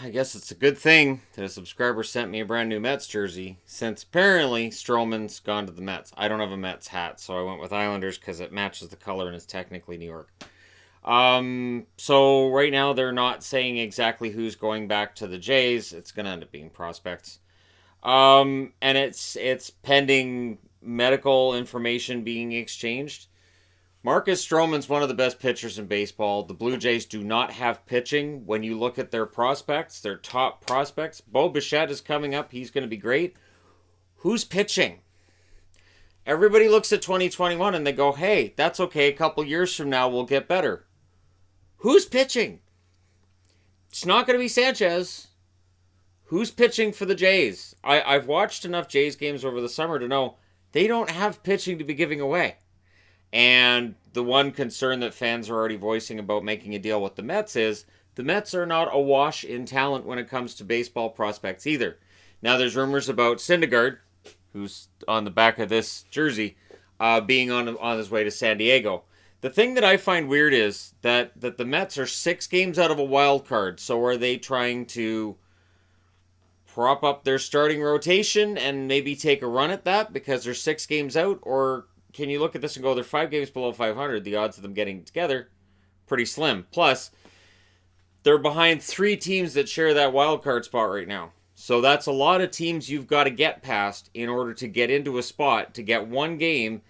I guess it's a good thing that a subscriber sent me a brand new Mets jersey, since apparently Stroman's gone to the Mets. I don't have a Mets hat, so I went with Islanders because it matches the color and it's technically New York. So right now they're not saying exactly who's going back to the Jays. It's gonna end up being prospects. And it's pending medical information being exchanged. Marcus Stroman's one of the best pitchers in baseball. The Blue Jays do not have pitching. When you look at their prospects, their top prospects, Bo Bichette is coming up. He's going to be great. Who's pitching? Everybody looks at 2021 and they go, hey, that's okay. A couple years from now, we'll get better. Who's pitching? It's not going to be Sanchez. Who's pitching for the Jays? I've watched enough Jays games over the summer to know they don't have pitching to be giving away. And the one concern that fans are already voicing about making a deal with the Mets is the Mets are not awash in talent when it comes to baseball prospects either. Now there's rumors about Syndergaard, who's on the back of this jersey, being on his way to San Diego. The thing that I find weird is that the Mets are 6 games out of a wild card. So are they trying to prop up their starting rotation and maybe take a run at that because they're 6 games out? Or can you look at this and go, they're 5 games below 500. The odds of them getting together, pretty slim. Plus, they're behind 3 teams that share that wild card spot right now. So that's a lot of teams you've got to get past in order to get into a spot, to get one game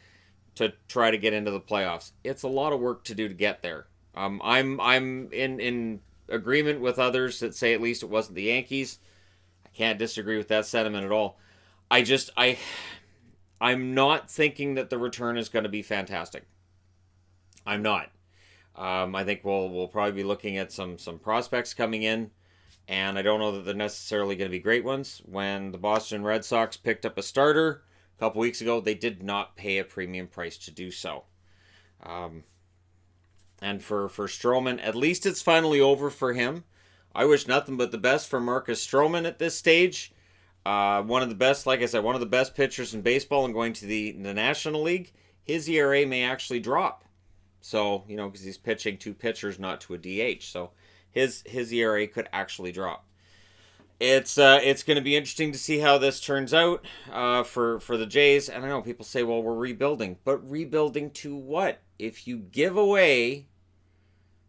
to try to get into the playoffs. It's a lot of work to do to get there. I'm in agreement with others that say at least it wasn't the Yankees. I can't disagree with that sentiment at all. I'm not thinking that the return is going to be fantastic. I'm not. I think we'll probably be looking at some prospects coming in, and I don't know that they're necessarily going to be great ones. When the Boston Red Sox picked up a starter a couple weeks ago, they did not pay a premium price to do so. And for Stroman, at least it's finally over for him. I wish nothing but the best for Marcus Stroman at this stage. One of the best, like I said, one of the best pitchers in baseball, and going to the National League, his ERA may actually drop. So, because he's pitching 2 pitchers, not to a DH. So his ERA could actually drop. It's going to be interesting to see how this turns out for the Jays. And I know people say, well, we're rebuilding. But rebuilding to what? If you give away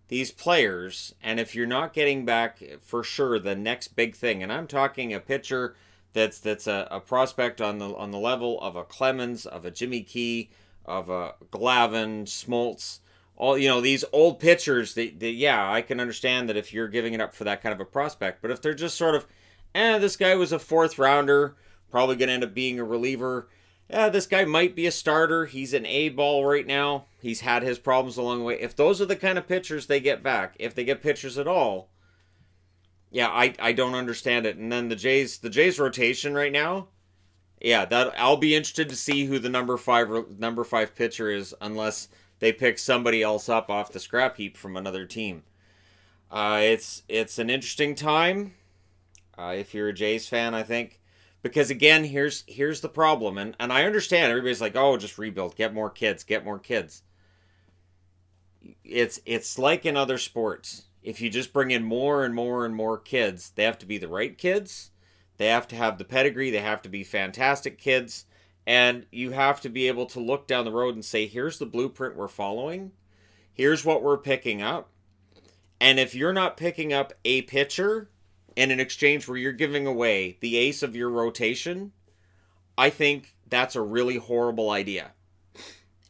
these players, and if you're not getting back for sure the next big thing, and I'm talking a pitcher that's a prospect on the level of a Clemens, of a Jimmy Key, of a Glavine, Smoltz, all these old pitchers. Yeah, I can understand that if you're giving it up for that kind of a prospect, but if they're just sort of, this guy was a 4th rounder, probably going to end up being a reliever. This guy might be a starter. He's an A-ball right now. He's had his problems along the way. If those are the kind of pitchers they get back, if they get pitchers at all, yeah, I don't understand it. And then the Jays rotation right now, yeah, that I'll be interested to see who the number 5 pitcher is, unless they pick somebody else up off the scrap heap from another team. It's an interesting time if you're a Jays fan, I think, because again, here's the problem, and I understand everybody's like, oh, just rebuild, get more kids. It's like in other sports. If you just bring in more and more and more kids, they have to be the right kids. They have to have the pedigree. They have to be fantastic kids. And you have to be able to look down the road and say, here's the blueprint we're following. Here's what we're picking up. And if you're not picking up a pitcher in an exchange where you're giving away the ace of your rotation, I think that's a really horrible idea.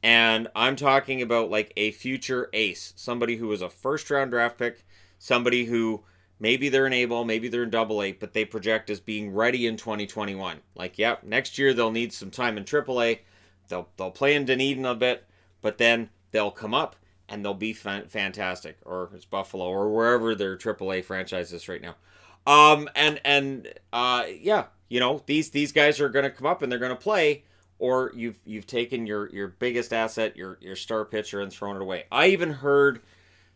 And I'm talking about like a future ace, somebody who is a 1st-round draft pick, somebody who maybe they're an A-ball, maybe they're in AA, but they project as being ready in 2021. Like, yep, next year they'll need some time in AAA. They'll play in Dunedin a bit, but then they'll come up and they'll be fantastic. Or it's Buffalo or wherever their AAA franchise is right now. Yeah, these guys are going to come up and they're going to play. Or you've taken your biggest asset, your star pitcher, and thrown it away. I even heard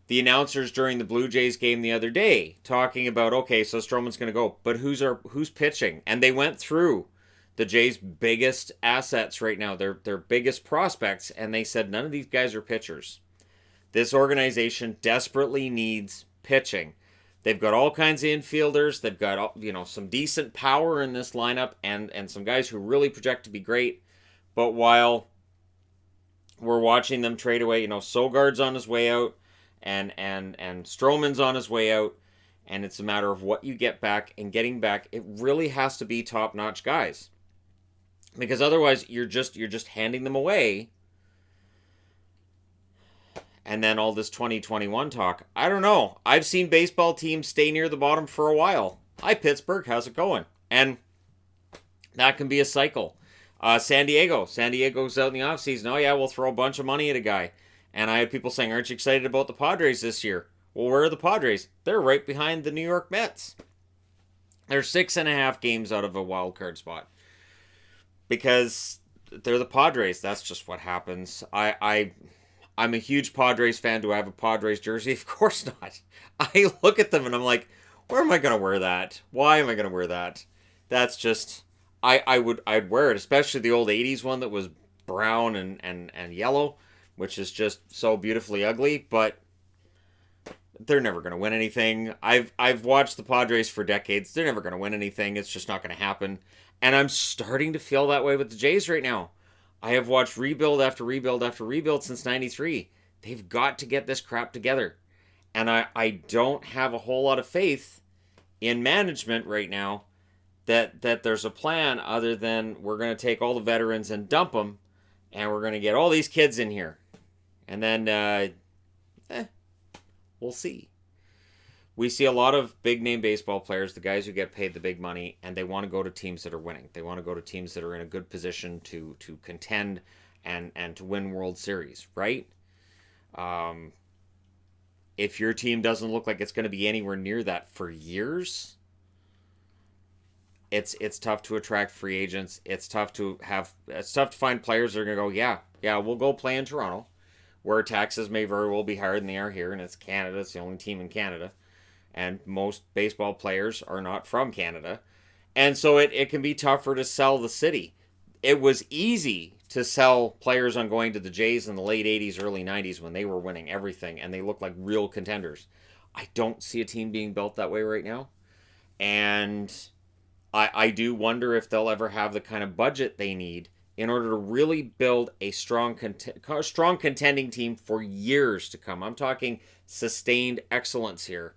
the announcers during the Blue Jays game the other day talking about, okay, so Stroman's going to go, but who's pitching? And they went through the Jays' biggest assets right now, their biggest prospects, and they said none of these guys are pitchers. This organization desperately needs pitching. They've got all kinds of infielders. They've got some decent power in this lineup, and some guys who really project to be great. But while we're watching them trade away, Sogard's on his way out, and Stroman's on his way out, and it's a matter of what you get back, and getting back, it really has to be top-notch guys, because otherwise you're just handing them away. And then all this 2021 talk. I don't know. I've seen baseball teams stay near the bottom for a while. Hi, Pittsburgh. How's it going? And that can be a cycle. San Diego's out in the offseason. Oh, yeah, we'll throw a bunch of money at a guy. And I had people saying, aren't you excited about the Padres this year? Well, where are the Padres? They're right behind the New York Mets. They're 6.5 games out of a wild card spot. Because they're the Padres. That's just what happens. I'm a huge Padres fan. Do I have a Padres jersey? Of course not. I look at them and I'm like, where am I going to wear that? Why am I going to wear that? That's just, I'd wear it, especially the old 80s one that was brown and yellow, which is just so beautifully ugly, but they're never going to win anything. I've watched the Padres for decades. They're never going to win anything. It's just not going to happen. And I'm starting to feel that way with the Jays right now. I have watched rebuild after rebuild after rebuild since 93. They've got to get this crap together. And I don't have a whole lot of faith in management right now that there's a plan other than we're going to take all the veterans and dump them, and we're going to get all these kids in here. And then, we'll see. We see a lot of big-name baseball players, the guys who get paid the big money, and they want to go to teams that are winning. They want to go to teams that are in a good position to contend and to win World Series, right? If your team doesn't look like it's going to be anywhere near that for years, it's tough to attract free agents. It's tough to find players that are going to go, yeah, we'll go play in Toronto, where taxes may very well be higher than they are here, and it's Canada. It's the only team in Canada. And most baseball players are not from Canada. And so it can be tougher to sell the city. It was easy to sell players on going to the Jays in the late 80s, early 90s when they were winning everything and they looked like real contenders. I don't see a team being built that way right now. And I do wonder if they'll ever have the kind of budget they need in order to really build a strong contending team for years to come. I'm talking sustained excellence here.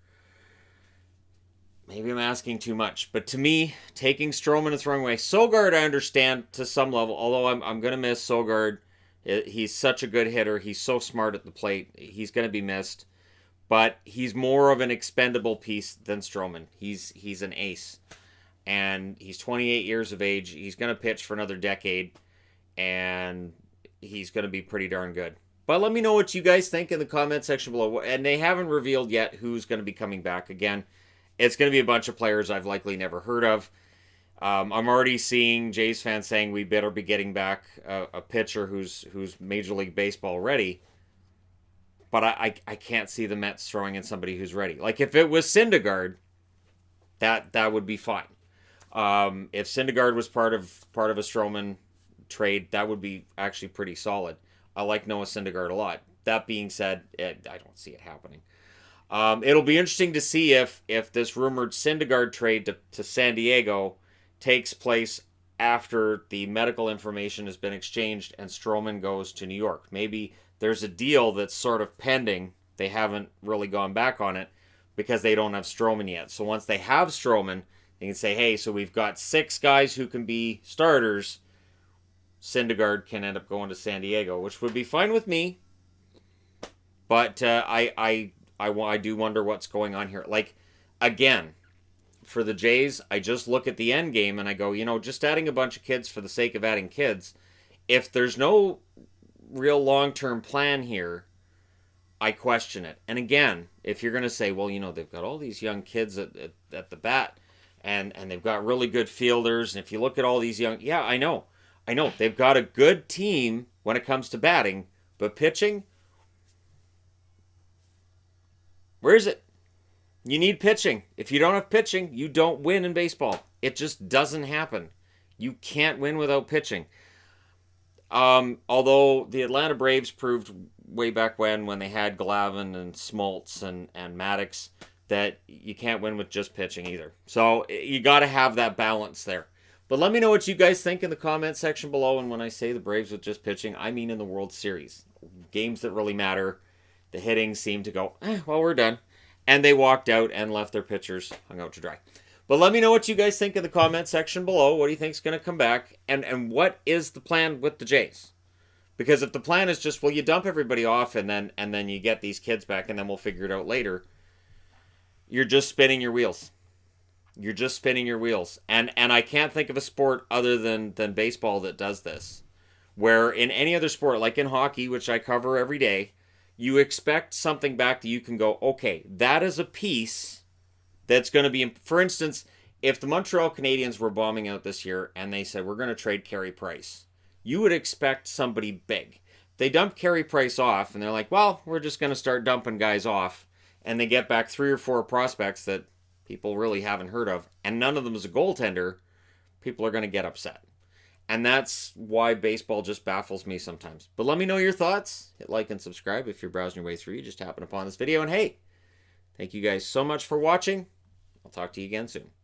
Maybe I'm asking too much, but to me, taking Stroman and throwing away Sogard, I understand to some level. Although I'm going to miss Sogard. He's such a good hitter. He's so smart at the plate. He's going to be missed, but he's more of an expendable piece than Stroman. He's an ace, and he's 28 years of age. He's going to pitch for another decade, and he's going to be pretty darn good. But let me know what you guys think in the comment section below. And they haven't revealed yet who's going to be coming back again. It's going to be a bunch of players I've likely never heard of. I'm already seeing Jays fans saying we better be getting back a pitcher who's Major League Baseball ready. But I can't see the Mets throwing in somebody who's ready. Like if it was Syndergaard, that would be fine. If Syndergaard was part of a Stroman trade, that would be actually pretty solid. I like Noah Syndergaard a lot. That being said, I don't see it happening. It'll be interesting to see if this rumored Syndergaard trade to San Diego takes place after the medical information has been exchanged and Stroman goes to New York. Maybe there's a deal that's sort of pending. They haven't really gone back on it because they don't have Stroman yet. So once they have Stroman, they can say, hey, so we've got 6 guys who can be starters. Syndergaard can end up going to San Diego, which would be fine with me. But I do wonder what's going on here. Like, again, for the Jays, I just look at the end game and I go, just adding a bunch of kids for the sake of adding kids. If there's no real long-term plan here, I question it. And again, if you're going to say, well, they've got all these young kids at the bat and they've got really good fielders. And if you look at all these young, yeah, I know. They've got a good team when it comes to batting, but pitching, where is it? You need pitching. If you don't have pitching, you don't win in baseball. It just doesn't happen. You can't win without pitching. Although the Atlanta Braves proved way back when they had Glavine and Smoltz and Maddox, that you can't win with just pitching either. So you got to have that balance there. But let me know what you guys think in the comment section below. And when I say the Braves with just pitching, I mean in the World Series. Games that really matter. The hitting seemed to go, well, we're done. And they walked out and left their pitchers hung out to dry. But let me know what you guys think in the comment section below. What do you think is going to come back? And what is the plan with the Jays? Because if the plan is just, well, you dump everybody off and then you get these kids back and then we'll figure it out later, you're just spinning your wheels. You're just spinning your wheels. And I can't think of a sport other than baseball that does this. Where in any other sport, like in hockey, which I cover every day, you expect something back that you can go, okay, that is a piece that's going to be, for instance, if the Montreal Canadiens were bombing out this year and they said, we're going to trade Carey Price, you would expect somebody big. They dump Carey Price off and they're like, well, we're just going to start dumping guys off. And they get back 3 or 4 prospects that people really haven't heard of, and none of them is a goaltender, people are going to get upset. And that's why baseball just baffles me sometimes. But let me know your thoughts. Hit like and subscribe if you're browsing your way through. You just happened upon this video. And hey, thank you guys so much for watching. I'll talk to you again soon.